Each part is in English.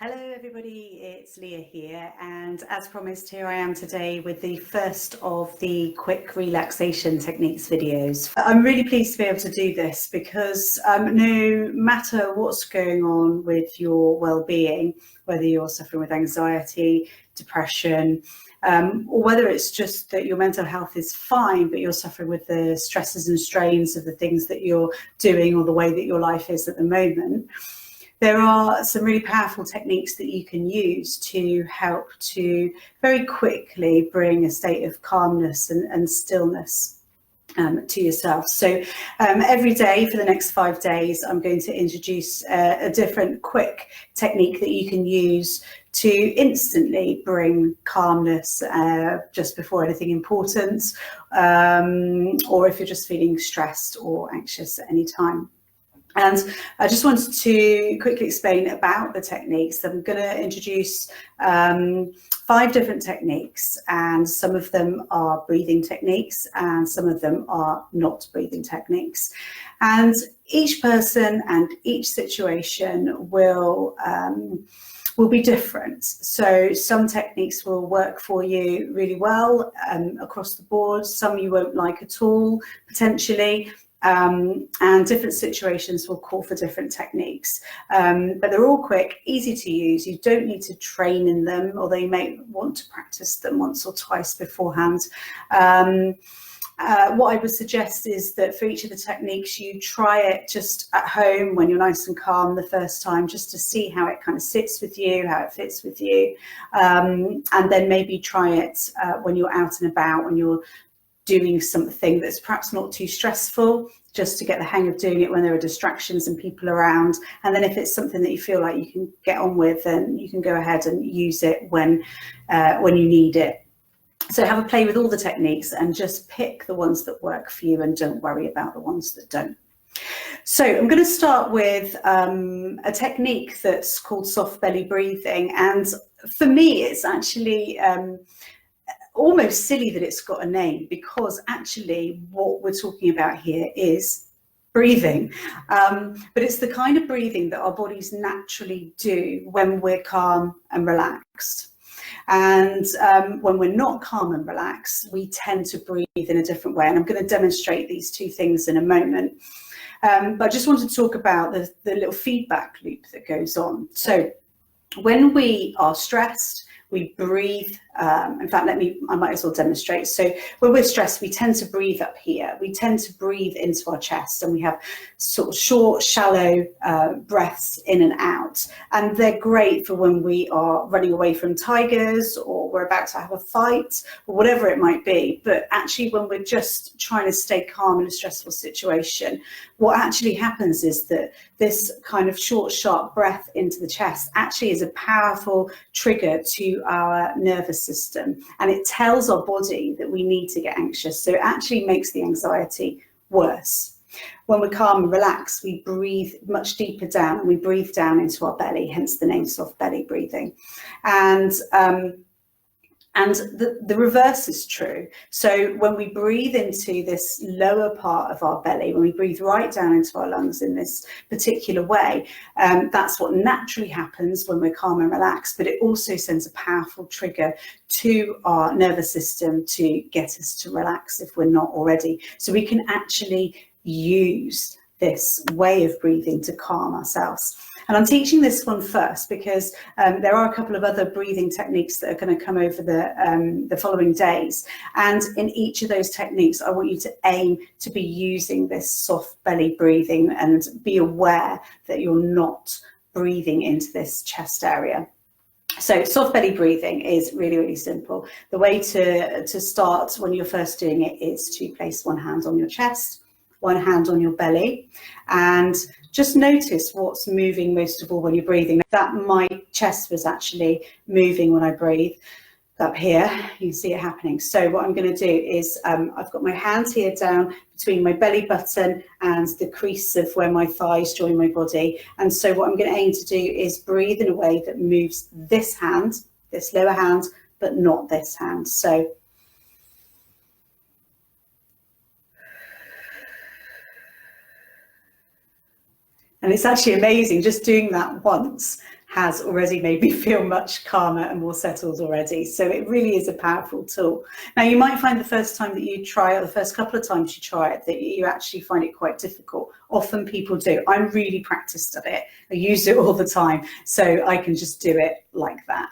Hello everybody, it's Leah here, and as promised, here I am today with the first of the quick relaxation techniques videos. I'm really pleased to be able to do this because no matter what's going on with your well-being, whether you're suffering with anxiety, depression, or whether it's just that your mental health is fine, but you're suffering with the stresses and strains of the things that you're doing or the way that your life is at the moment, there are some really powerful techniques that you can use to help to very quickly bring a state of calmness and stillness to yourself. So every day for the next 5 days, I'm going to introduce a different quick technique that you can use to instantly bring calmness just before anything important, or if you're just feeling stressed or anxious at any time. And I just wanted to quickly explain about the techniques. I'm going to introduce 5 different techniques, and some of them are breathing techniques and some of them are not breathing techniques. And each person and each situation will be different. So some techniques will work for you really well across the board. Some you won't like at all, potentially. And different situations will call for different techniques, but they're all quick, easy to use. You don't need to train in them, although you may want to practice them once or twice beforehand. What I would suggest is that for each of the techniques, you try it just at home when you're nice and calm the first time, just to see how it kind of sits with you, how it fits with you, and then maybe try it when you're out and about, when you're doing something that's perhaps not too stressful, just to get the hang of doing it when there are distractions and people around. And then if it's something that you feel like you can get on with, then you can go ahead and use it when you need it. So have a play with all the techniques and just pick the ones that work for you and don't worry about the ones that don't. So I'm going to start with a technique that's called soft belly breathing. And for me, it's actually almost silly that it's got a name, because actually what we're talking about here is breathing, but it's the kind of breathing that our bodies naturally do when we're calm and relaxed. And when we're not calm and relaxed, we tend to breathe in a different way, and I'm going to demonstrate these two things in a moment. But I just wanted to talk about the little feedback loop that goes on. So when we are stressed, we breathe. In fact, I might as well demonstrate. So when we're stressed, we tend to breathe up here. We tend to breathe into our chest, and we have sort of short, shallow breaths in and out. And they're great for when we are running away from tigers, or we're about to have a fight, or whatever it might be. But actually, when we're just trying to stay calm in a stressful situation, what actually happens is that this kind of short, sharp breath into the chest actually is a powerful trigger to our nervous system, and it tells our body that we need to get anxious. So it actually makes the anxiety worse. When we're calm and relaxed, we breathe much deeper down. We breathe down into our belly, hence the name soft belly breathing. And the reverse is true. So when we breathe into this lower part of our belly, when we breathe right down into our lungs in this particular way, that's what naturally happens when we're calm and relaxed, but it also sends a powerful trigger to our nervous system to get us to relax if we're not already. So we can actually use this way of breathing to calm ourselves. And I'm teaching this one first because there are a couple of other breathing techniques that are going to come over the following days. And in each of those techniques, I want you to aim to be using this soft belly breathing and be aware that you're not breathing into this chest area. So soft belly breathing is really, really simple. The way to start when you're first doing it is to place one hand on your chest, one hand on your belly, and just notice what's moving most of all when you're breathing. That my chest was actually moving when I breathe up here. You can see it happening. So what I'm going to do is I've got my hands here down between my belly button and the crease of where my thighs join my body. And so what I'm going to aim to do is breathe in a way that moves this hand, this lower hand, but not this hand. So and it's actually amazing just doing that once, has already made me feel much calmer and more settled already. So it really is a powerful tool. Now, you might find the first time that you try it, or the first couple of times you try it, that you actually find it quite difficult. Often people do. I'm really practiced at it. I use it all the time, so I can just do it like that.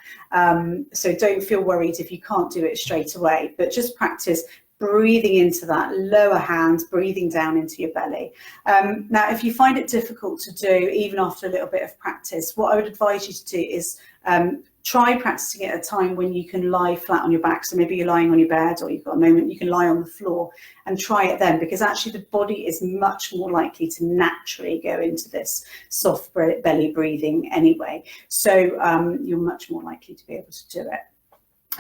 So don't feel worried if you can't do it straight away, but just practice breathing into that lower hand, breathing down into your belly. Now, if you find it difficult to do, even after a little bit of practice, what I would advise you to do is try practicing it at a time when you can lie flat on your back. So maybe you're lying on your bed, or you've got a moment you can lie on the floor, and try it then, because actually the body is much more likely to naturally go into this soft belly breathing anyway. So you're much more likely to be able to do it.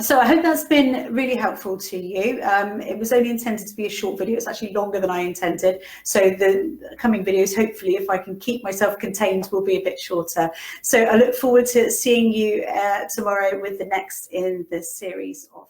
So I hope that's been really helpful to you. It was only intended to be a short video. It's actually longer than I intended. So the coming videos, hopefully, if I can keep myself contained, will be a bit shorter. So I look forward to seeing you tomorrow with the next in the series of